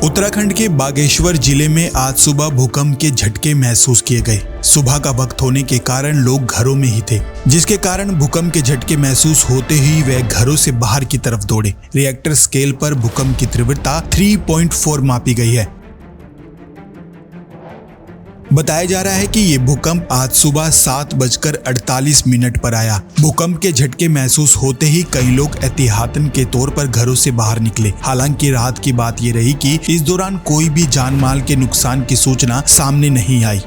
उत्तराखंड के बागेश्वर जिले में आज सुबह भूकंप के झटके महसूस किए गए। सुबह का वक्त होने के कारण लोग घरों में ही थे, जिसके कारण भूकंप के झटके महसूस होते ही वे घरों से बाहर की तरफ दौड़े। रिएक्टर स्केल पर भूकंप की तीव्रता 3.4 मापी गई है। बताया जा रहा है कि ये भूकंप आज सुबह 7:48 पर आया। भूकंप के झटके महसूस होते ही कई लोग एहतियातन के तौर पर घरों से बाहर निकले। हालांकि राहत की बात ये रही कि इस दौरान कोई भी जान माल के नुकसान की सूचना सामने नहीं आई।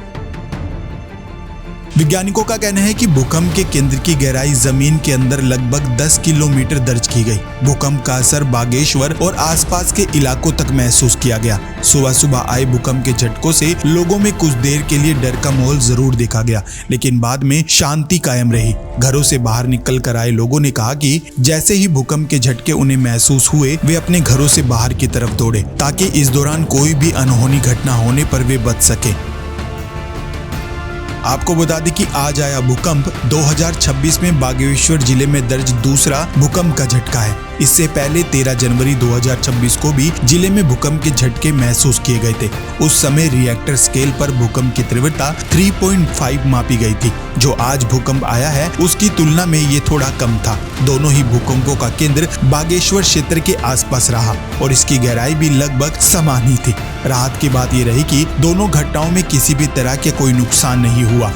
वैज्ञानिकों का कहना है कि भूकंप के केंद्र की गहराई जमीन के अंदर लगभग 10 किलोमीटर दर्ज की गई। भूकंप का असर बागेश्वर और आसपास के इलाकों तक महसूस किया गया। सुबह सुबह आए भूकंप के झटकों से लोगों में कुछ देर के लिए डर का माहौल जरूर देखा गया, लेकिन बाद में शांति कायम रही। घरों से बाहर निकल कर आए लोगों ने कहा कि जैसे ही भूकंप के झटके उन्हें महसूस हुए, वे अपने घरों से बाहर की तरफ दौड़े ताकि इस दौरान कोई भी अनहोनी घटना होने पर वे बच सके। आपको बता दें कि आज आया भूकंप 2026 में बागेश्वर जिले में दर्ज दूसरा भूकंप का झटका है। इससे पहले 13 जनवरी 2026 को भी जिले में भूकंप के झटके महसूस किए गए थे। उस समय रिएक्टर स्केल पर भूकंप की तीव्रता 3.5 मापी गई थी। जो आज भूकंप आया है उसकी तुलना में ये थोड़ा कम था। दोनों ही भूकंपों का केंद्र बागेश्वर क्षेत्र के आसपास रहा और इसकी गहराई भी लगभग समान ही थी। राहत की बात ये रही कि दोनों घटनाओं में किसी भी तरह के कोई नुकसान नहीं हुआ।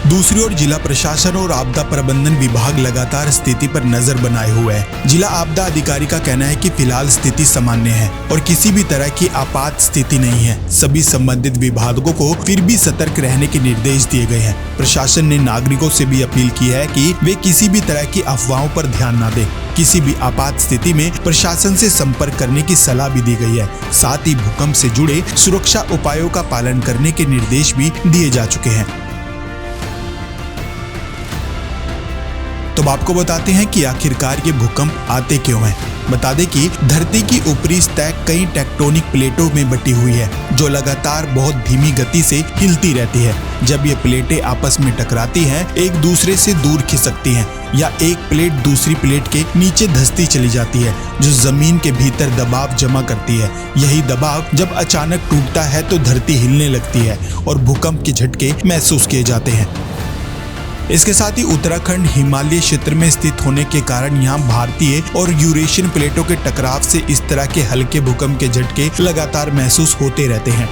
दूसरी ओर जिला प्रशासन और आपदा प्रबंधन विभाग लगातार स्थिति पर नजर बनाए हुए है। जिला आपदा अधिकारी का कहना है कि फिलहाल स्थिति सामान्य है और किसी भी तरह की आपात स्थिति नहीं है। सभी संबंधित विभागों को फिर भी सतर्क रहने के निर्देश दिए गए हैं। प्रशासन ने नागरिकों से भी अपील की है कि वे किसी भी तरह की अफवाहों पर ध्यान न दें। किसी भी आपात स्थिति में प्रशासन से संपर्क करने की सलाह भी दी गई है। साथ ही भूकंप से जुड़े सुरक्षा उपायों का पालन करने के निर्देश भी दिए जा चुके हैं। तो आपको बताते हैं कि आखिरकार ये भूकंप आते क्यों हैं। बता दें कि धरती की ऊपरी सतह कई टेक्टोनिक प्लेटों में बटी हुई है, जो लगातार बहुत धीमी गति से हिलती रहती है। जब ये प्लेटें आपस में टकराती हैं, एक दूसरे से दूर खिसकती हैं या एक प्लेट दूसरी प्लेट के नीचे धंसती चली जाती है, जो जमीन के भीतर दबाव जमा करती है। यही दबाव जब अचानक टूटता है तो धरती हिलने लगती है और भूकंप के झटके महसूस किए जाते हैं। इसके साथ ही उत्तराखंड हिमालय क्षेत्र में स्थित होने के कारण यहाँ भारतीय और यूरेशियन प्लेटों के टकराव से इस तरह के हल्के भूकंप के झटके लगातार महसूस होते रहते हैं।